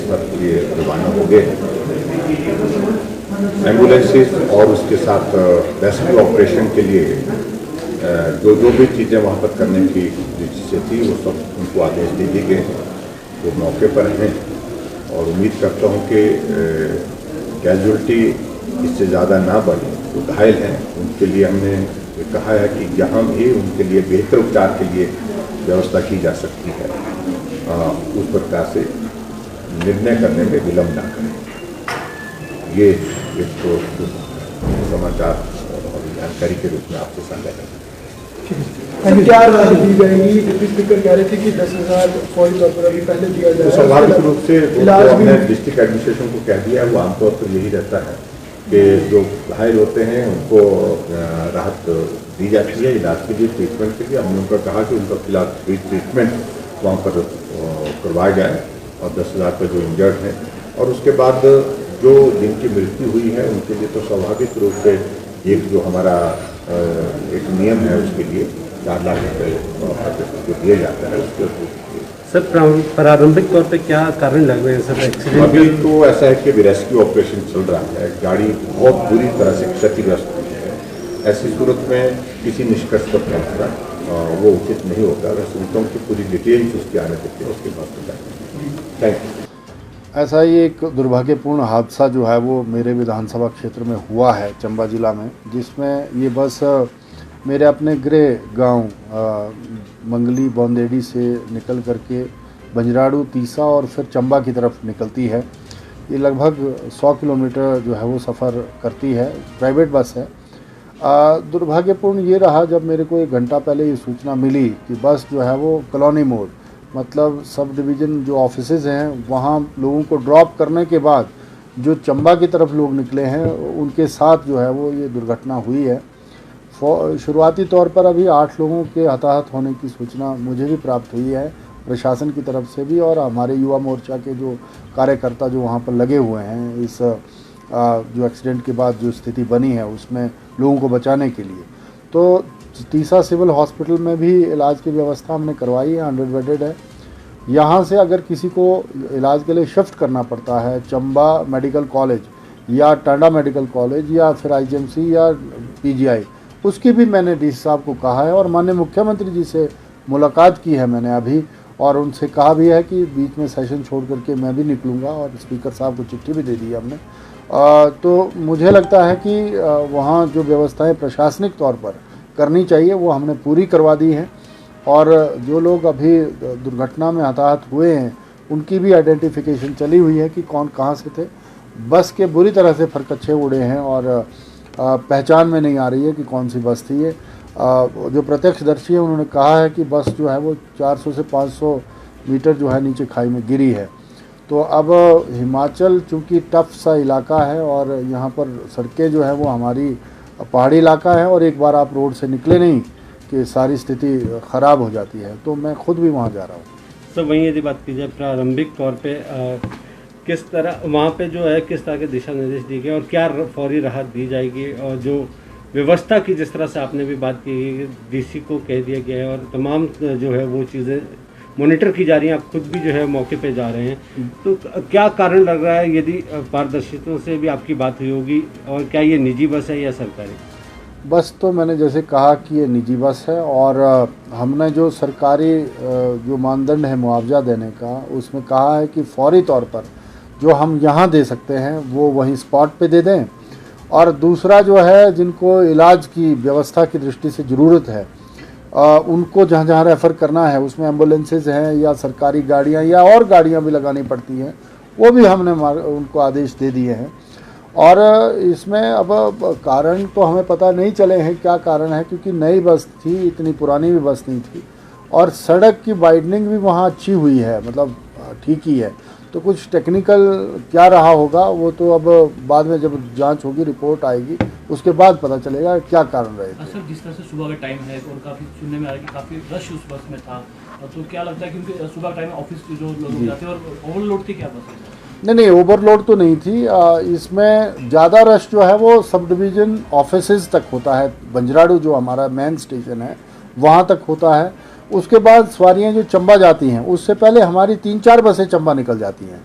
वक्त ये रवाना हो गए। एम्बुलेंसेस और उसके साथ रेस्क्यू ऑपरेशन के लिए जो भी चीज़ें वहाँ पर करने की जो चीज़ें थी वो सब उनको आदेश दे दिए गए। वो मौके पर हैं और उम्मीद करता हूँ कि कैजुअल्टी इससे ज़्यादा ना बढ़े। जो घायल हैं उनके लिए हमने कहा है कि जहाँ भी उनके लिए बेहतर उपचार के लिए व्यवस्था की जा सकती है उस प्रकार से निर्णय करने में विलम्ब ना करें। ये एक तो समाचार और जानकारी के रूप में आपसे साझा करना। क्या राहत दी जाएगी? डिप्टी स्पीकर कह रहे थे कि 10,000 फौरी तौर पर अभी पहले दिया जाएगा। तो स्वाभाविक रूप से हमने डिस्ट्रिक्ट एडमिनिस्ट्रेशन को कह दिया है। वो आमतौर पर यही रहता है कि जो घायल होते हैं उनको राहत दी जाती है इलाज के लिए, ट्रीटमेंट के लिए। हमने उनका कहा कि उनका फिलहाल फ्री ट्रीटमेंट वहाँ पर करवाया जाए और 10,000 पर जो इंजर्ड हैं और उसके बाद जो जिनकी मृत्यु हुई है उनके लिए तो स्वाभाविक रूप से एक जो हमारा एक नियम है उसके लिए 4 लाख रुपये जो दिया जाता है उसके। सर प्रारंभिक तौर पे क्या कारण लग रहे हैं सर एक्सीडेंट? अभी तो ऐसा है कि रेस्क्यू ऑपरेशन चल रहा है। गाड़ी बहुत बुरी तरह से क्षतिग्रस्त हुई है। ऐसी सूरत में किसी निष्कर्ष पर पहुँचना वो उचित नहीं होता। मैं सोचता हूँ कि पूरी डिटेल्स उसके आने देते हैं उसके बाद बताएंगे। Thank you. ऐसा ही एक दुर्भाग्यपूर्ण हादसा जो है वो मेरे विधानसभा क्षेत्र में हुआ है चंबा जिला में, जिसमें ये बस मेरे अपने गृह गांव मंगली बौंदेड़ी से निकल करके बंजराड़ू, तीसा और फिर चंबा की तरफ निकलती है। ये लगभग 100 किलोमीटर जो है वो सफ़र करती है। प्राइवेट बस है। दुर्भाग्यपूर्ण ये रहा जब मेरे को 1 घंटा पहले ये सूचना मिली कि बस जो है वो कॉलोनी मोड़ मतलब सब डिवीज़न जो ऑफिसेज हैं वहाँ लोगों को ड्रॉप करने के बाद जो चंबा की तरफ लोग निकले हैं उनके साथ जो है वो ये दुर्घटना हुई है। शुरुआती तौर पर अभी 8 लोगों के हताहत होने की सूचना मुझे भी प्राप्त हुई है प्रशासन की तरफ से भी और हमारे युवा मोर्चा के जो कार्यकर्ता जो वहाँ पर लगे हुए हैं इस जो एक्सीडेंट के बाद जो स्थिति बनी है उसमें लोगों को बचाने के लिए। तो तीसा सिविल हॉस्पिटल में भी इलाज की व्यवस्था हमने करवाई है, 100 बेडेड है। यहाँ से अगर किसी को इलाज के लिए शिफ्ट करना पड़ता है चंबा मेडिकल कॉलेज या टांडा मेडिकल कॉलेज या फिर आईजीएमसी या पीजीआई, उसकी भी मैंने डीसी साहब को कहा है और माननीय मुख्यमंत्री जी से मुलाकात की है मैंने अभी और उनसे कहा भी है कि बीच में सेशन छोड़ करके मैं भी निकलूँगा और स्पीकर साहब को चिट्ठी भी दे दी है हमने। तो मुझे लगता है कि वहाँ जो व्यवस्थाएँ प्रशासनिक तौर पर करनी चाहिए वो हमने पूरी करवा दी हैं और जो लोग अभी दुर्घटना में हताहत हुए हैं उनकी भी आइडेंटिफिकेशन चली हुई है कि कौन कहाँ से थे। बस के बुरी तरह से फरकच्चे उड़े हैं और पहचान में नहीं आ रही है कि कौन सी बस थी ये। जो प्रत्यक्षदर्शी है उन्होंने कहा है कि बस जो है वो 400 से 500 मीटर जो है नीचे खाई में गिरी है। तो अब हिमाचल चूँकि टफ सा इलाका है और यहाँ पर सड़कें जो है वो हमारी पहाड़ी इलाका है और एक बार आप रोड से निकले नहीं कि सारी स्थिति ख़राब हो जाती है। तो मैं खुद भी वहाँ जा रहा हूँ। सर वहीं यदि बात की जाए प्रारंभिक तौर पे किस तरह वहाँ पे जो है किस तरह के दिशा निर्देश दिए गए और क्या फौरी राहत दी जाएगी और जो व्यवस्था की जिस तरह से आपने भी बात की डीसी को कह दिया गया है और तमाम जो है वो चीज़ें मॉनिटर की जा रही हैं, आप खुद भी जो है मौके पे जा रहे हैं, तो क्या कारण लग रहा है? यदि पारदर्शिता से भी आपकी बात हुई होगी और क्या ये निजी बस है या सरकारी बस? तो मैंने जैसे कहा कि ये निजी बस है और हमने जो सरकारी जो मानदंड है मुआवजा देने का उसमें कहा है कि फौरी तौर पर जो हम यहाँ दे सकते हैं वो वहीं स्पॉट पे दे दें और दूसरा जो है जिनको इलाज की व्यवस्था की दृष्टि से ज़रूरत है उनको जहाँ जहाँ रेफ़र करना है उसमें एम्बुलेंसेज हैं या सरकारी गाड़ियाँ या और गाड़ियाँ भी लगानी पड़ती हैं, वो भी हमने उनको आदेश दे दिए हैं। और इसमें अब कारण तो हमें पता नहीं चले हैं क्या कारण है, क्योंकि नई बस थी, इतनी पुरानी भी बस नहीं थी और सड़क की वाइडनिंग भी वहाँ अच्छी हुई है, मतलब ठीक ही है। तो कुछ टेक्निकल क्या रहा होगा वो तो अब बाद में जब जांच होगी, रिपोर्ट आएगी, उसके बाद पता चलेगा क्या कारण रहे थे। सर जिस तरह से सुबह का टाइम है और काफ़ी सुनने में आ रहा है कि काफ़ी रश उस बस में था, तो क्या लगता है क्योंकि सुबह का टाइम ऑफिस जो लोग जाते हैं और ओवरलोड थी क्या बस? नहीं, ओवरलोड तो नहीं थी। इसमें ज़्यादा रश जो है वो सब डिवीज़न ऑफिसेज तक होता है। बंजराड़ू जो हमारा मेन स्टेशन है वहाँ तक होता है। उसके बाद सवारियाँ जो चंबा जाती हैं उससे पहले हमारी 3-4 बसें चंबा निकल जाती हैं।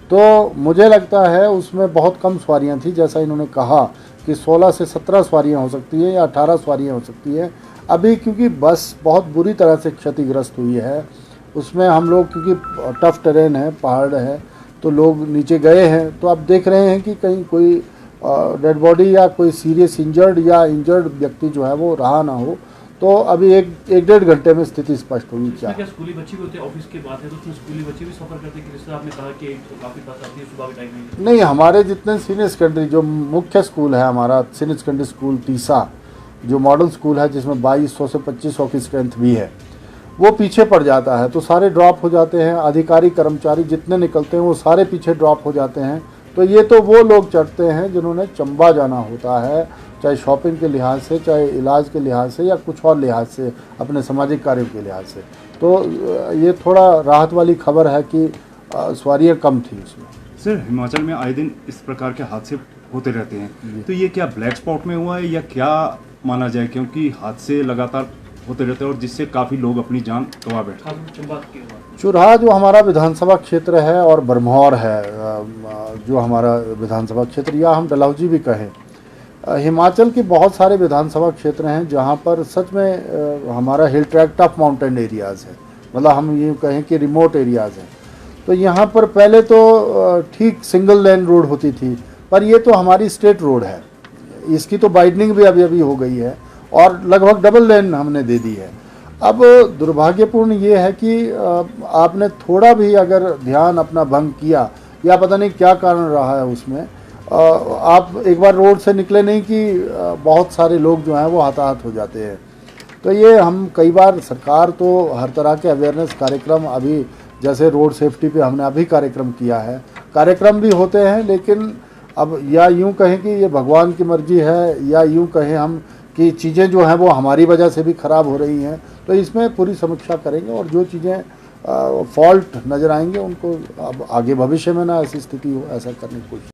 तो मुझे लगता है उसमें बहुत कम सवारियां थी, जैसा इन्होंने कहा कि 16 से 17 सवारियां हो सकती हैं या 18 सवारियां हो सकती हैं। अभी क्योंकि बस बहुत बुरी तरह से क्षतिग्रस्त हुई है, उसमें हम लोग क्योंकि टफ टेरेन है, पहाड़ है, तो लोग नीचे गए हैं, तो अब देख रहे हैं कि कहीं कोई डेड बॉडी या कोई सीरियस इंजर्ड या इंजर्ड व्यक्ति जो है वो रहा ना हो। तो अभी एक डेढ़ घंटे में स्थिति स्पष्ट होगी। क्या स्कूली बच्चे भी होते हैं ऑफिस के बाद है, तो उसमें स्कूली बच्चे भी सफर करते हैं कि जैसे आपने कहा कि काफ़ी बस आती है सुबह के टाइम में? नहीं, हमारे जितने सीनियर सेकेंडरी जो मुख्य स्कूल है हमारा सीनियर सेकेंडरी स्कूल तीसा, जो मॉडल स्कूल है जिसमें 2200 से 2500 की स्ट्रेंथ भी है, वो पीछे पड़ जाता है, तो सारे ड्रॉप हो जाते हैं। अधिकारी कर्मचारी जितने निकलते हैं वो सारे पीछे ड्रॉप हो जाते हैं। तो ये तो वो लोग चढ़ते हैं जिन्होंने चंबा जाना होता है, चाहे शॉपिंग के लिहाज से, चाहे इलाज के लिहाज से या कुछ और लिहाज से, अपने सामाजिक कार्यों के लिहाज से। तो ये थोड़ा राहत वाली खबर है कि सवारियाँ कम थी उसमें। सर, हिमाचल में आए दिन इस प्रकार के हादसे होते रहते हैं, तो ये क्या ब्लैक स्पॉट में हुआ है या क्या माना जाए, क्योंकि हादसे लगातार होते रहते हैं और जिससे काफ़ी लोग अपनी जान गंवा बैठे? चुराहा जो हमारा विधानसभा क्षेत्र है और बरमौर है जो हमारा विधानसभा क्षेत्र, या हम डलहौजी भी कहें, हिमाचल के बहुत सारे विधानसभा क्षेत्र हैं जहां पर सच में हमारा हिल ट्रैक टफ माउंटेन एरियाज़ है, मतलब हम ये कहें कि रिमोट एरियाज़ हैं। तो यहाँ पर पहले तो ठीक सिंगल लेन रोड होती थी, पर ये तो हमारी स्टेट रोड है, इसकी तो वाइडनिंग भी अभी अभी हो गई है और लगभग डबल लेन हमने दे दी है। अब दुर्भाग्यपूर्ण ये है कि आपने थोड़ा भी अगर ध्यान अपना भंग किया या पता नहीं क्या कारण रहा है उसमें, आप एक बार रोड से निकले नहीं कि बहुत सारे लोग जो हैं वो हताहत हो जाते हैं। तो ये हम कई बार, सरकार तो हर तरह के अवेयरनेस कार्यक्रम, अभी जैसे रोड सेफ्टी पे हमने अभी कार्यक्रम किया है, कार्यक्रम भी होते हैं, लेकिन अब या यूं कहें कि ये भगवान की मर्जी है या यूं कहें हम कि चीज़ें जो हैं वो हमारी वजह से भी ख़राब हो रही हैं। तो इसमें पूरी समीक्षा करेंगे और जो चीज़ें फॉल्ट नज़र आएंगे उनको अब आगे भविष्य में ना ऐसी स्थिति हो, ऐसा करने की कोशिश